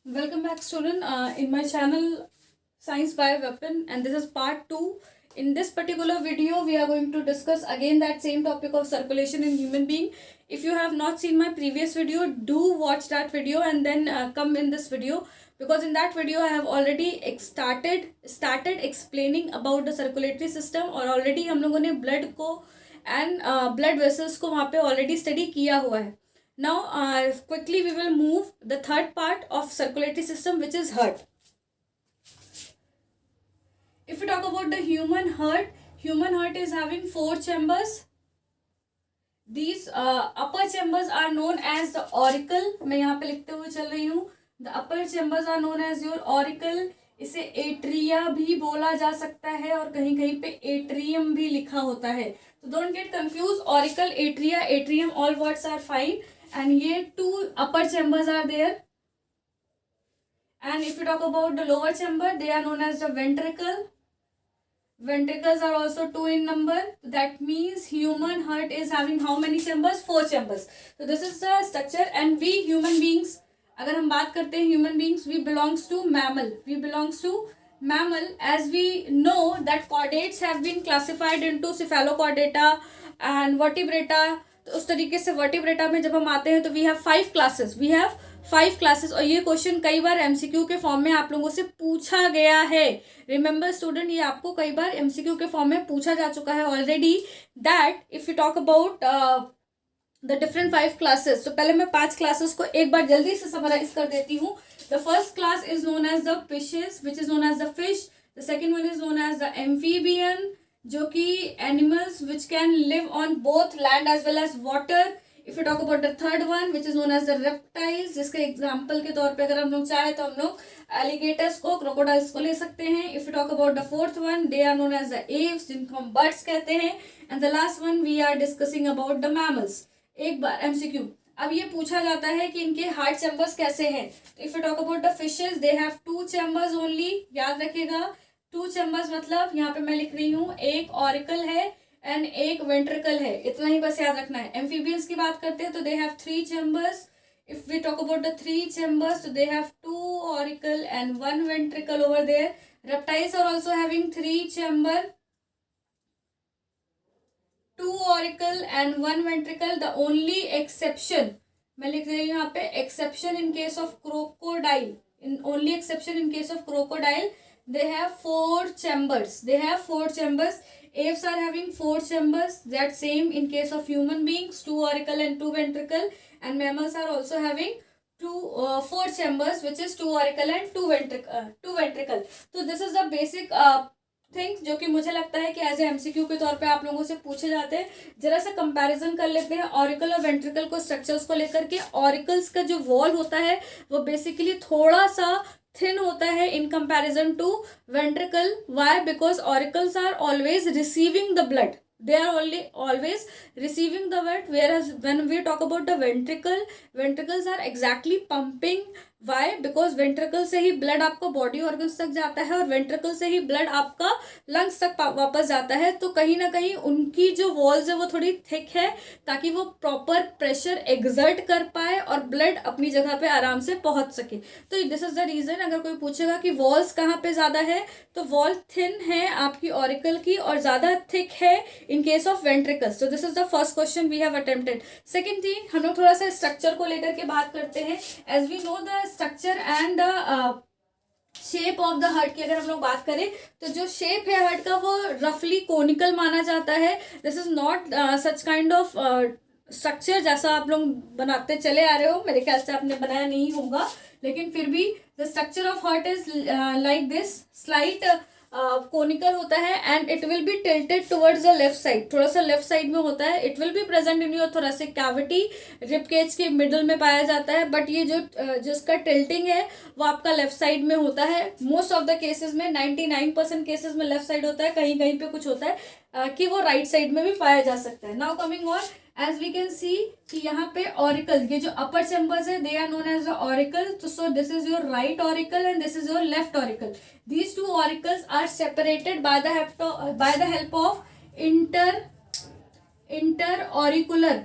Welcome back, student, in my channel Science by Weapon, and this is part 2. In this particular video, we are going to discuss again that same topic of circulation in human being. If you have not seen my previous video, do watch that video and then come in this video, because in that video I have already started explaining about the circulatory system, और already हम लोगों ने blood को and blood vessels को वहाँ पे already study किया हुआ है. Now, quickly we will move the third part of circulatory system, which is heart. If we talk about the human heart is having 4 chambers. These upper chambers are known as the auricle. मैं यहाँ पे लिखते हुए चल रही हूँ. The upper chambers are known as your auricle. इसे atria भी बोला जा सकता है और कहीं कहीं पे एट्रियम भी लिखा होता है. तो don't get confuse. Auricle, atria, atrium, all words are fine. And here 2 upper chambers are there. And if you talk about the lower chamber, they are known as the ventricle. Ventricles are also 2 in number. That means human heart is having how many chambers? 4 chambers. So this is the structure. And we human beings, अगर हम बात करते हैं human beings, we belongs to mammal. We belongs to mammal. As we know that chordates have been classified into cephalochordata and vertebrata. तो उस तरीके से vertebrata में जब हम आते हैं तो वी हैव 5 क्लासेस. और ये क्वेश्चन कई बार एमसीक्यू के फॉर्म में आप लोगों से पूछा गया है. रिमेंबर स्टूडेंट, ये आपको कई बार एमसीक्यू के फॉर्म में पूछा जा चुका है already. That if you talk about the different 5 classes, तो पहले मैं 5 क्लासेस को एक बार जल्दी से समराइज कर देती हूँ. The first class is known as the fishes, which is known as the fish. The second one is known as the amphibian, जो कि animals which can live on both land as well as water. If you talk about the third one which is known as the reptiles, जिसके example के तौर पे अगर हम लोग चाहे तो हम लोग एलिगेटर्स को, क्रोकोडाइल्स को ले सकते हैं. If you talk about the fourth one, they are known as the aves, जिनको हम बर्ड्स कहते हैं. And the last one we are discussing about the mammals. एक बार एमसीक्यू. अब ये पूछा जाता है कि इनके हार्ट चैम्बर्स कैसे हैं. If you talk about the fishes, they have 2 chambers only. याद रखिएगा, 2 चैम्बर्स मतलब यहाँ पे मैं लिख रही हूँ एक ऑरिकल है एंड एक वेंट्रिकल है. इतना ही बस याद रखना है. एम्फीबियंस की बात करते हैं तो they have 3 chambers. If we talk about the 3 chambers, तो they have 2 auricle and 1 ventricle over there. Reptiles are also having 3 chamber, 2 auricle and 1 ventricle. The only exception, मैं लिख रही हूँ यहाँ पे, exception in case of crocodile, only exception in case of crocodile, they have 4 chambers. Apes are having 4 chambers. That same in case of human beings, 2 auricle and 2 ventricle. And mammals are also having 4 chambers, which is 2 auricle and 2 ventricle. So this is the basic things जो कि मुझे लगता है कि as a MCQ के तौर पे आप लोगों से पूछे जाते हैं. जरा सा कंपैरिजन कर लेते हैं ऑरिकल और वेंट्रिकल को, स्ट्रक्चर्स को लेकर के. ऑरिकल्स का जो वॉल होता है वो बेसिकली थोड़ा सा थिन होता है in comparison to ventricle. Why? Because auricles are always receiving the blood. They are only always receiving the blood, whereas when we talk about the ventricles are exactly pumping. Why? Because ventricle से ही blood आपका body organs तक जाता है और ventricle से ही blood आपका lungs तक वापस जाता है. तो कहीं ना कहीं उनकी जो walls है वो थोड़ी thick है, ताकि वो proper pressure exert कर पाए और blood अपनी जगह पे आराम से पहुंच सके. तो this is the reason. अगर कोई पूछेगा कि walls कहाँ पे ज़्यादा है, तो wall thin है आपकी auricle की और ज़्यादा thick है in case of ventricles. So this is the first question we have attempted. Second thing, हम लोग थोड़ा सा स्ट्रक्चर को लेकर के बात करते हैं. As we know the structure and the shape of the heart की अगर हम लोग बात करें तो जो शेप है हार्ट का वो रफली कोनिकल माना जाता है. This is not such kind of structure जैसा आप लोग बनाते चले आ रहे हो. मेरे ख्याल से आपने बनाया नहीं होगा, लेकिन फिर भी the structure of heart is like this. Slight conical होता है and it will be tilted towards the left side. थोड़ा सा लेफ्ट साइड में होता है. It will be present in your थोड़ा सा कैविटी, रिब केज के मिडल में पाया जाता है. बट ये जिसका टिल्टिंग है वो आपका लेफ्ट साइड में होता है. मोस्ट ऑफ द केसेस में 99% केसेस में लेफ्ट साइड होता है. कहीं कहीं पे कुछ होता है कि वो राइट साइड में भी पाया जा सकता है. Now coming on, as we can see कि यहाँ पे ऑरिकल, ये जो अपर चैम्बर्स है, they are known as the auricle. So this is your right auricle and this is your left auricle. These 2 oricles are separated by the help of interauricular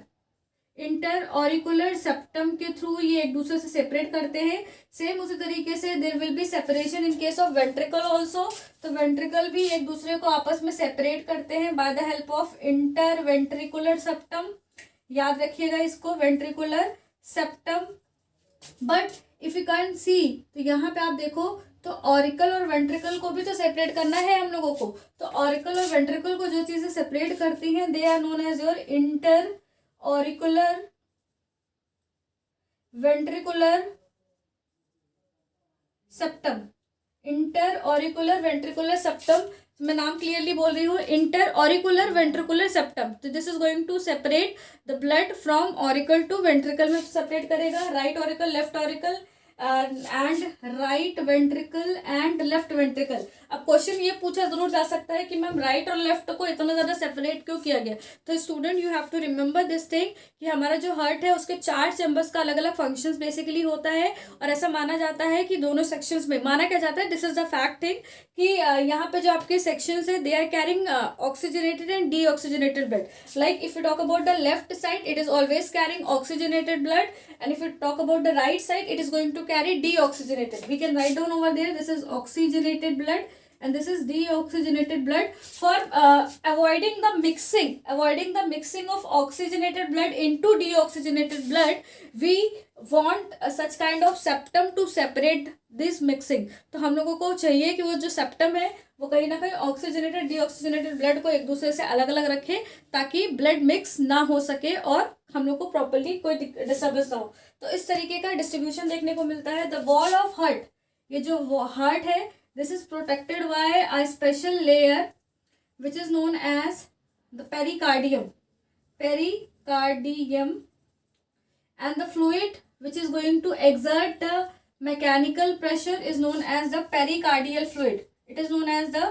inter auricular septum के through ये एक दूसरे से separate करते हैं। Same उसी तरीके से there will be separation in case of ventricle also. तो वेंट्रिकल भी एक दूसरे को आपस में सेपरेट करते हैं by the help of inter ventricular septum. याद रखिएगा इसको, ventricular septum. But if you can see, तो यहाँ पे आप देखो तो ऑरिकल और वेंट्रिकल को भी तो सेपरेट करना है हम लोगों को। तो ऑरिकल और वेंट्रिकल को जो चीजें सेपरेट करती हैं they are known as your inter auricular ventricular septum. Inter auricular ventricular septum, मैं नाम क्लियरली बोल रही हूँ, इंटर ऑरिकुलर वेंट्रिकुलर सेप्टम। तो this is going to separate the blood from auricle to ventricle में सेपरेट करेगा, right auricle left auricle and right ventricle and left ventricle. अब question ये पूछा जरूर जा सकता है कि मैम राइट और लेफ्ट को इतना ज्यादा सेपरेट क्यों किया गया। तो student you have to remember this thing कि हमारा जो हार्ट है उसके 4 चैम्बर्स का अलग अलग फंक्शंस बेसिकली होता है। और ऐसा माना जाता है कि दोनों सेक्शंस में, माना क्या जाता है, this is the fact thing कि यहाँ पे जो आपके सेक्शंस है they are carrying oxygenated and deoxygenated blood. Like if you talk about the left side it is always carrying oxygenated blood, and if you talk about the right side it is going to carry deoxygenated. We can write down over there, this is oxygenated blood and this is deoxygenated blood. For avoiding the mixing of oxygenated blood into deoxygenated blood, we want such kind of septum to separate this mixing. तो हम लोगों को चाहिए कि वो जो septum है वो कहीं ना कहीं ऑक्सीजनेटेड डीऑक्सीजनेटेड ब्लड को एक दूसरे से अलग अलग रखे ताकि ब्लड मिक्स ना हो सके और हम लोग को प्रॉपरली कोई डिस्टर्बेंस ना हो। तो इस तरीके का डिस्ट्रीब्यूशन देखने को मिलता है। द वॉल ऑफ हार्ट, ये जो हार्ट है this is protected by a special layer which is known as the pericardium and the fluid which is going to exert the mechanical pressure is known as the pericardial fluid. It is known as the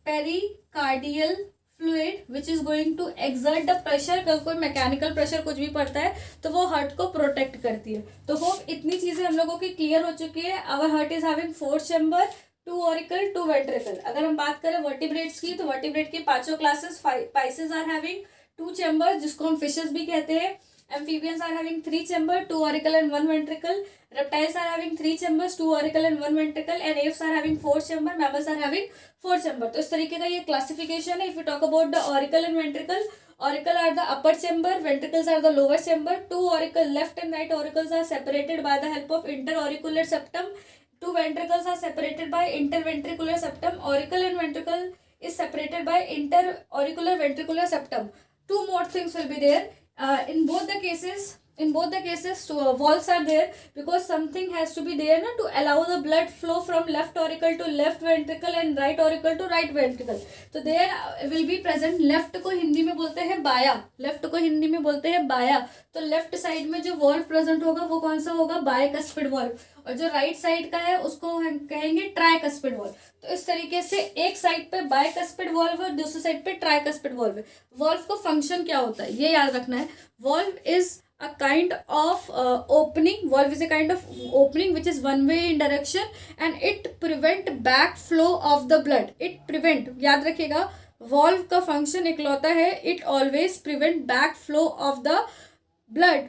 pericardial fluid which is going to exert the pressure. कोई mechanical pressure कुछ भी पड़ता है तो वो heart को protect करती है। तो होप इतनी चीजें हम लोगों की क्लियर हो चुकी है। Our heart is having 4 chamber, 2 auricle 2 ventricle. अगर हम बात करें वर्टिब्रेट्स की तो वर्टिब्रेट की 5 classes, pisces are having 2 chambers जिसको हम फिशेस भी कहते हैं। Amphibians are having 3 chambers, 2 auricle and 1 ventricle. Reptiles are having 3 chambers, 2 auricle and 1 ventricle. And apes are having 4 chambers. Mammals are having 4 chambers. तो इस तरीके का ये क्लासिफिकेशन है। If you talk about the auricle and ventricle, auricle are the upper chamber, ventricles are the lower chamber. 2 auricle, left and right auricles are separated by the help of interauricular septum. 2 ventricles are separated by interventricular septum. Auricle and ventricle is separated by interauricular ventricular septum. 2 more things will be there. In both the cases valves are there because something has to be there na, to allow the blood flow from left auricle to left ventricle and right auricle to right ventricle. तो there will be present, left को हिंदी में बोलते हैं बाया, तो left side में जो valve present होगा वो कौन सा होगा, बायकस्पिड वॉल्व। और जो राइट साइड का है उसको हम कहेंगे ट्राइकस्पिड वॉल्व। तो इस तरीके से एक साइड पे बायकस्पिड वॉल्व है, दूसरी साइड पे ट्राइकस्पिड वॉल्व है। वॉल्व को फंक्शन क्या होता है ये याद रखना है। Valve is a kind of opening. Valve is a kind of opening which is one way in direction and it prevent back flow of the blood. It prevent, याद रखिएगा valve का function इकलौता है, it always prevent back flow of the blood.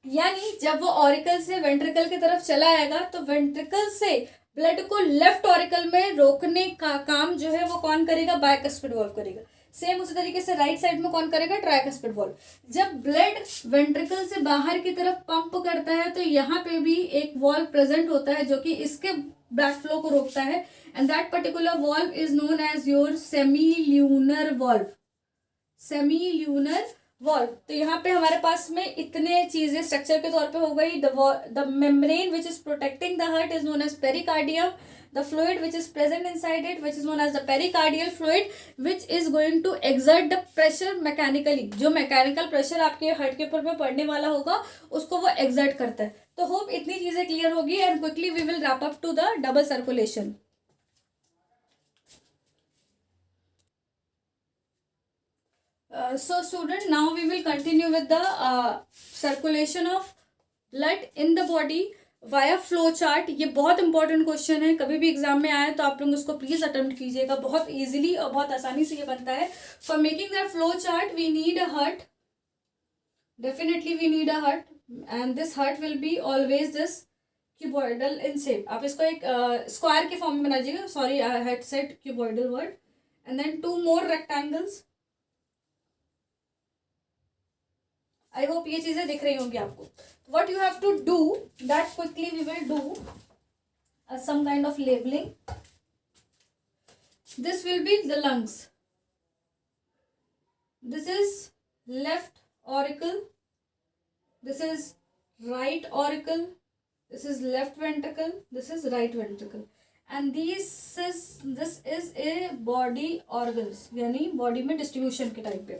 यानी जब वो auricle से ventricle की तरफ चला आएगा तो वेंट्रिकल से ब्लड को लेफ्ट ऑरिकल में रोकने का काम जो है वो कौन करेगा, बायकस्पिड वॉल्व करेगा। सेम उसी तरीके से राइट साइड में कौन करेगा, ट्राइकस्पिड वॉल्व। जब ब्लड वेंट्रिकल से बाहर की तरफ पंप करता है तो यहाँ पे भी एक वॉल्व प्रेजेंट होता है जो कि इसके ब्लड फ्लो को रोकता है and that particular valve is known as your semilunar valve. तो यहाँ पे हमारे पास में इतने चीजें स्ट्रक्चर के तौर पे हो गई। The membrane which is protecting the heart is known as pericardium. The fluid which is present inside it which is known as the pericardial fluid which is going to exert the pressure mechanically. जो mechanical pressure आपके heart के ऊपर में पड़ने वाला होगा उसको वो exert करता है। तो होप इतनी चीजें क्लियर होगी and quickly we will wrap up to the double circulation. So student, now we will continue with the circulation of blood in the body via flow chart. ये बहुत इंपॉर्टेंट क्वेश्चन है, कभी भी exam में आए तो आप लोग उसको प्लीज अटेम्प्ट कीजिएगा, बहुत इजीली और बहुत आसानी से ये बनता है। For making that flow chart we need a heart, definitely we need a heart, and this heart will be always this cuboidal in shape. आप इसको एक स्क्वायर के फॉर्म में बना दीजिएगा. Sorry, I had said cuboidal word. And then 2 more rectangles. I hope ये चीजें दिख रही होंगी आपको. What you have to do, that quickly we will do some kind of labeling. This will be the lungs. This is left auricle. This is right auricle. This is left ventricle. This is right ventricle. And this is a body organs, यानी body में distribution के type पे.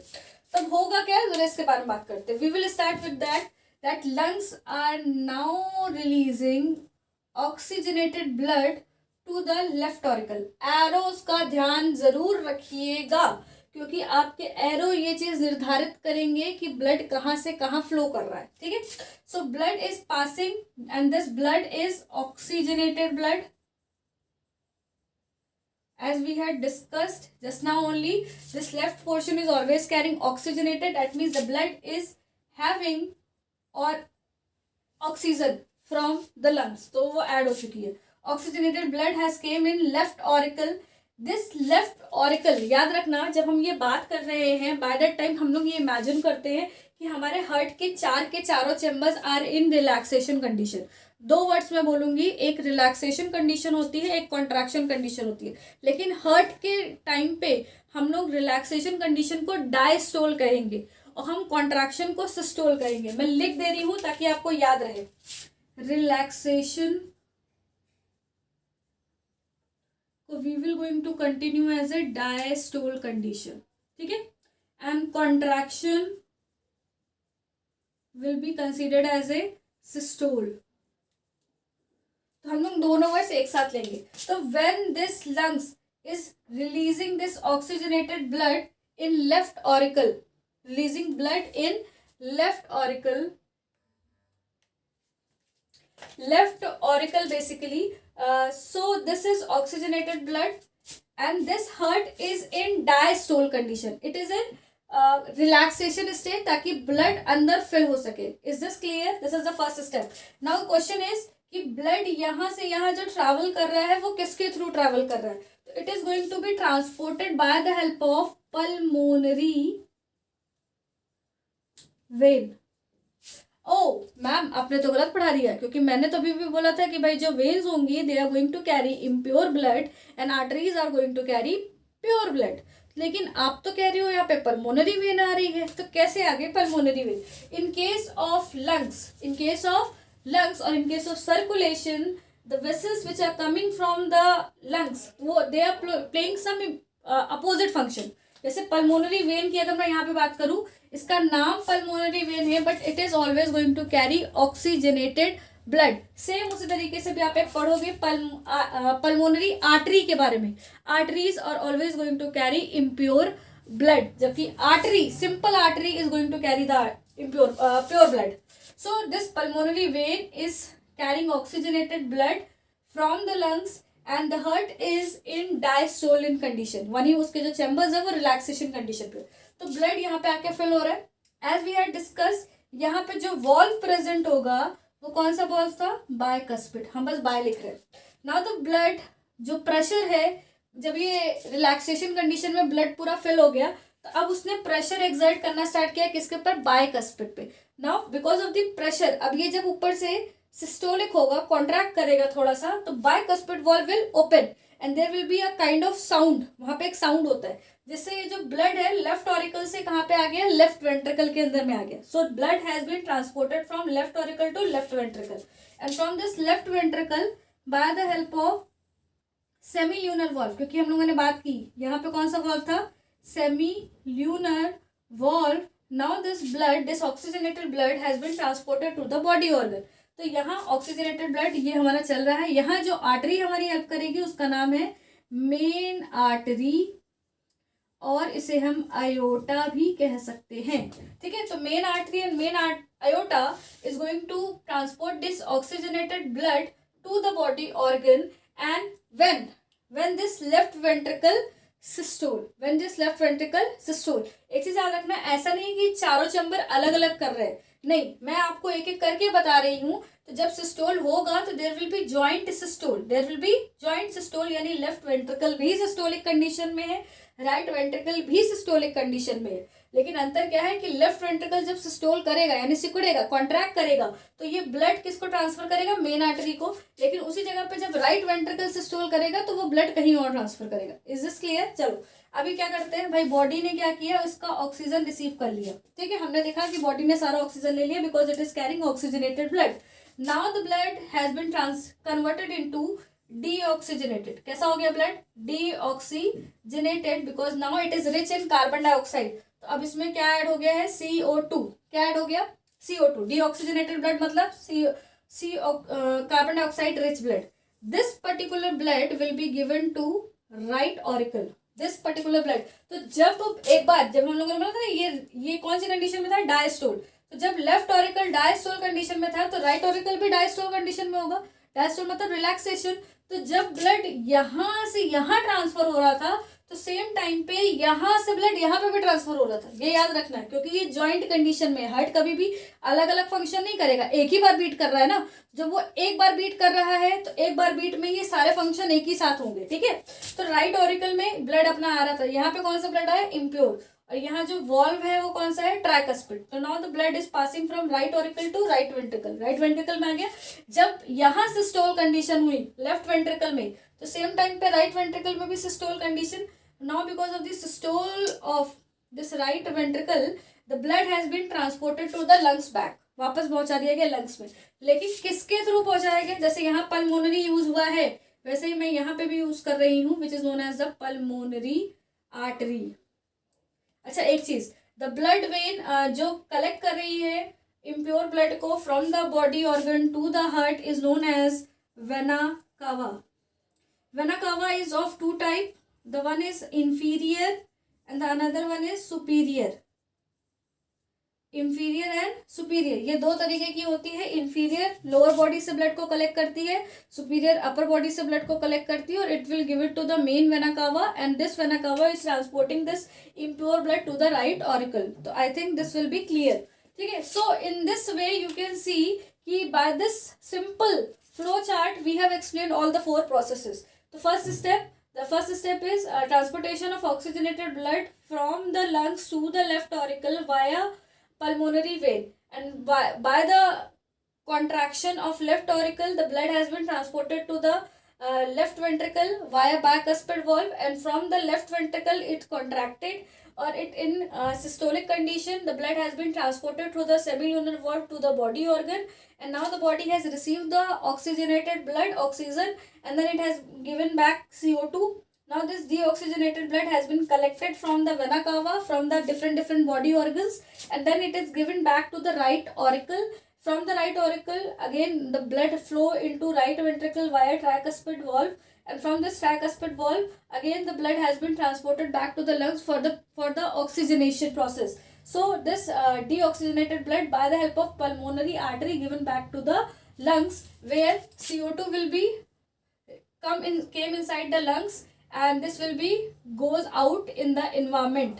तब होगा क्या, जरा इसके बारे में बात करते हैं. We will start with that lungs are now releasing oxygenated blood to the left auricle. Arrows का ध्यान जरूर रखिएगा, क्योंकि आपके एरो ये चीज निर्धारित करेंगे कि ब्लड कहाँ से कहाँ फ्लो कर रहा है. ठीक है. So blood is passing and this blood is oxygenated blood. As we had discussed just now only, this left portion is always carrying oxygenated. That means the blood is having or oxygen from the lungs. तो वो add हो चुकी है. Oxygenated blood has came in left auricle. This left auricle, याद रखना, जब हम ये बात कर रहे हैं, by that time हम लोग ये imagine करते हैं कि हमारे हार्ट के चारों chambers are in relaxation condition. 2 words में बोलूंगी, एक रिलैक्सेशन कंडीशन होती है, एक कॉन्ट्रैक्शन कंडीशन होती है. लेकिन हार्ट के टाइम पे हम लोग रिलैक्सेशन कंडीशन को डायस्टोल कहेंगे और हम कॉन्ट्रैक्शन को सिस्टोल कहेंगे. मैं लिख दे रही हूं ताकि आपको याद रहे. रिलैक्सेशन को we will going to continue as a diastole condition. ठीक है. And contraction will be considered as a systole. तो हम लोग दोनों वर्ड्स एक साथ लेंगे. तो when this lungs is releasing this oxygenated blood in left auricle, releasing blood in left auricle basically. So this is oxygenated blood and this heart is in diastole condition. It is in relaxation state ताकि blood अंदर fill हो सके. Is this clear? This is the first step. Now question is कि blood यहाँ से यहाँ जो travel कर रहा है वो किसके थ्रू ट्रैवल कर रहा है. तो it is going to be transported by the help of pulmonary vein. Oh ma'am, आपने तो गलत पढ़ा दिया, क्योंकि मैंने तो अभी भी बोला था कि भाई जो वेन्स होंगी they are going to carry impure blood and arteries are going to carry pure blood. लेकिन आप तो कह रही हो यहाँ पे पल्मोनरी वेन आ रही है, तो कैसे आ गई pulmonary vein? In case of lungs or in case of circulation, the vessels which are coming from the lungs, they are playing some opposite function. जैसे pulmonary vein की अगर मैं यहाँ पे बात करूँ, इसका नाम pulmonary vein है, but it is always going to carry oxygenated blood. Same उसी तरीके से भी आप एक पढ़ोगे pulmonary artery के बारे में. Arteries are always going to carry impure blood, जबकि artery, simple artery is going to carry the pure blood. So this pulmonary vein is carrying oxygenated blood from the lungs and the heart is in diastole in condition. वही उसके जो chambers है वो relaxation condition पे. तो blood यहाँ पे आके फिल हो रहा है. एज वी हैड डिस्कस, यहाँ पे जो वॉल्व प्रेजेंट होगा वो कौन सा वॉल्व था? बायकस्पिड. हम बस बाय लिख रहे हैं. नाउ द ब्लड जो प्रेशर है, जब ये रिलैक्सेशन कंडीशन में ब्लड पूरा फिल हो गया तो अब उसने प्रेशर एक्सर्ट करना स्टार्ट किया किसके ऊपर? बायकस्पिड पे. Now because of the pressure, अब ये जब ऊपर से सिस्टोलिक होगा, कॉन्ट्रैक्ट करेगा थोड़ा सा, तो bicuspid valve will open and there will be a kind of sound. वहां पे एक साउंड होता है जिससे ये जो ब्लड है लेफ्ट ऑरिकल से कहाँ पे आ गया? लेफ्ट वेंट्रिकल के अंदर में आ गया. So blood has been transported from left auricle to left ventricle and from this left ventricle by the help of semilunar valve. क्योंकि हम लोगों ने बात की यहाँ पे कौन सा वॉल्व था? सेमील्यूनर valve. Now this blood, this oxygenated blood has been transported to the body organ. तो यहाँ ऑक्सीजनेटेड ब्लड ये हमारा चल रहा है. यहाँ जो आर्टरी हमारी हेल्प करेगी उसका नाम है मेन आर्टरी और इसे हम आयोटा भी कह सकते हैं. ठीक है. तो main artery and main aorta is going to transport this oxygenated blood to the body organ. And when this left ventricle systole, when this left ventricle systole. एक चीज याद रखना, ऐसा नहीं कि चारों चैम्बर अलग अलग कर रहे हैं, नहीं, मैं आपको एक एक करके बता रही हूँ। तो जब सिस्टोल होगा तो there will be joint systole, there will be joint systole, यानी लेफ्ट वेंट्रिकल भी सिस्टोलिक कंडीशन में है, राइट वेंट्रिकल भी सिस्टोलिक कंडीशन में है। लेकिन अंतर क्या है कि लेफ्ट वेंट्रिकल जब सिस्टोल करेगा यानी सिकुड़ेगा, कॉन्ट्रैक्ट करेगा, तो ये ब्लड किसको ट्रांसफर करेगा, मेन आर्टरी को। लेकिन उसी जगह पे जब राइट वेंट्रिकल सिस्टोल करेगा तो वो ब्लड कहीं और ट्रांसफर करेगा। Is this clear? चलो अभी क्या करते हैं भाई, बॉडी ने क्या किया, उसका ऑक्सीजन रिसीव कर लिया, ठीक है, हमने देखा कि बॉडी ने सारा ऑक्सीजन ले लिया because it is carrying oxygenated blood. Now the blood has been converted into deoxygenated. कैसा हो गया blood? Deoxygenated, because now it is rich in carbon dioxide. तो अब इसमें क्या ऐड हो गया है, CO2। क्या ऐड हो गया? CO2। डीऑक्सीजनेटेड ब्लड मतलब carbon dioxide rich blood. This particular blood will be given to right auricle, this particular blood. तो जब एक बार जब हम लोगों ने बोला था ना, ये कौन सी कंडीशन में था, डायस्टोल। तो जब लेफ्ट ऑरिकल डायस्टोल कंडीशन में था तो राइट ऑरिकल भी डायस्टोल कंडीशन में होगा। डायस्टोल मतलब रिलैक्सेशन। तो जब ब्लड यहां से यहां ट्रांसफर हो रहा था तो सेम टाइम पे यहां से ब्लड यहां पे भी ट्रांसफर हो रहा था। ये याद रखना है क्योंकि ये जॉइंट कंडीशन में, हार्ट कभी भी अलग अलग फंक्शन नहीं करेगा, एक ही बार बीट कर रहा है ना। जब वो एक बार बीट कर रहा है तो एक बार बीट में ये सारे फंक्शन एक ही साथ होंगे, ठीक है। तो राइट ऑरिकल में ब्लड अपना आ रहा था, यहाँ पे कौन सा ब्लड आया, इम्प्योर, और यहाँ जो वॉल्व है वो कौन सा है, ट्राइकस्पिड। तो now the blood is passing from right auricle to right ventricle, right ventricle में आ गया। जब यहाँ सिस्टोल कंडीशन हुई लेफ्ट वेंट्रिकल में तो सेम टाइम पे राइट वेंट्रिकल में भी systole condition. Now because of the systole of this right ventricle the blood has been transported to the lungs back, वापस पहुंचा दिया गया लंग्स में। लेकिन किसके थ्रू पहुंचाया गया, जैसे यहाँ पल्मोनरी यूज हुआ है वैसे ही मैं यहाँ पे भी यूज कर रही हूँ, which is known as the pulmonary artery. अच्छा एक चीज, द ब्लड वेन जो कलेक्ट कर रही है इम्प्योर ब्लड को from the body organ to the heart is known as vena cava. Vena cava is of two type, the one is inferior and the another one is superior. Inferior and superior, ये दो तरीके की होती है। Inferior lower body से blood को collect करती है, सुपीरियर अपर बॉडी से ब्लड को कलेक्ट करती है, और it will give it to the main vena cava and this vena cava is transporting this impure blood to the right auricle. तो I think this will be clear, ठीक है। So in this way you can see कि by this simple flow chart we have explained all the 4 processes. तो the first step is transportation of oxygenated blood from the lungs to the left auricle via pulmonary vein, and by the contraction of left auricle the blood has been transported to the left ventricle via bicuspid valve, and from the left ventricle it contracted, or it in systolic condition the blood has been transported through the semilunar valve to the body organ, and now the body has received the oxygenated blood, oxygen, and then it has given back CO2. Now this deoxygenated blood has been collected from the vena cava, from the different body organs, and then it is given back to the right auricle. From the right auricle again the blood flow into right ventricle via tricuspid valve, and from this tricuspid valve again the blood has been transported back to the lungs for the oxygenation process. So this deoxygenated blood by the help of pulmonary artery given back to the lungs, where CO2 will be came inside the lungs, and this will be goes out in the environment,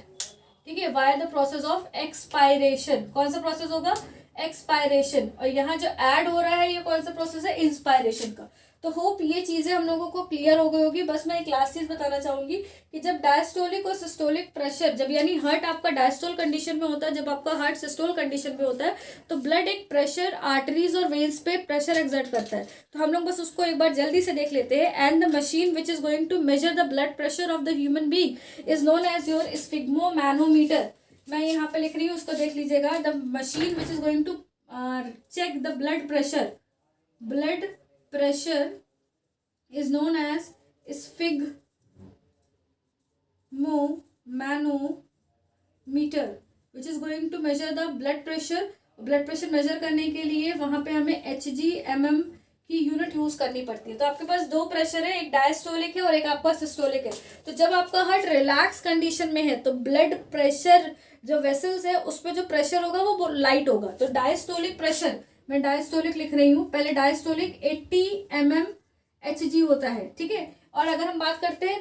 ठीक है, via the process of expiration। कौन सा process होगा, expiration. और यहाँ जो add हो रहा है ये कौन सा प्रोसेस है, इंस्पायरेशन का। तो होप ये चीजें हम लोगों को क्लियर हो गई होगी। बस मैं एक लास्ट चीज बताना चाहूंगी कि जब डायस्टोलिक और सिस्टोलिक प्रेशर, जब यानी हार्ट आपका डायस्टोल कंडीशन में होता है, जब आपका हार्ट सिस्टोल कंडीशन में होता है, तो ब्लड एक प्रेशर आर्टरीज और वेन्स पे प्रेशर एक्सर्ट करता है। तो हम लोग बस उसको एक बार जल्दी से देख लेते हैं। And the machine which is going to measure the blood pressure of the human being is known as your sphygmomanometer. मैं यहाँ पे लिख रही हूँ, उसको देख लीजिएगा। The machine which is going to check the blood pressure is known as sphygmomanometer, which is going to measure the blood pressure measure करने के लिए वहां पे हमें Hg/mm की यूनिट यूज करनी पड़ती है। तो आपके पास 2 प्रेशर है, एक डायस्टोलिक है और एक आपका सिस्टोलिक है। तो जब आपका हार्ट रिलैक्स कंडीशन में है तो ब्लड प्रेशर जो वेसल्स है उस पर जो प्रेशर होगा वो लाइट होगा। तो डायस्टोलिक प्रेशर, मैं डायस्टोलिक लिख रही हूँ, पहले डायस्टोलिक 80 mm Hg होता है, ठीक है। और अगर हम बात करते हैं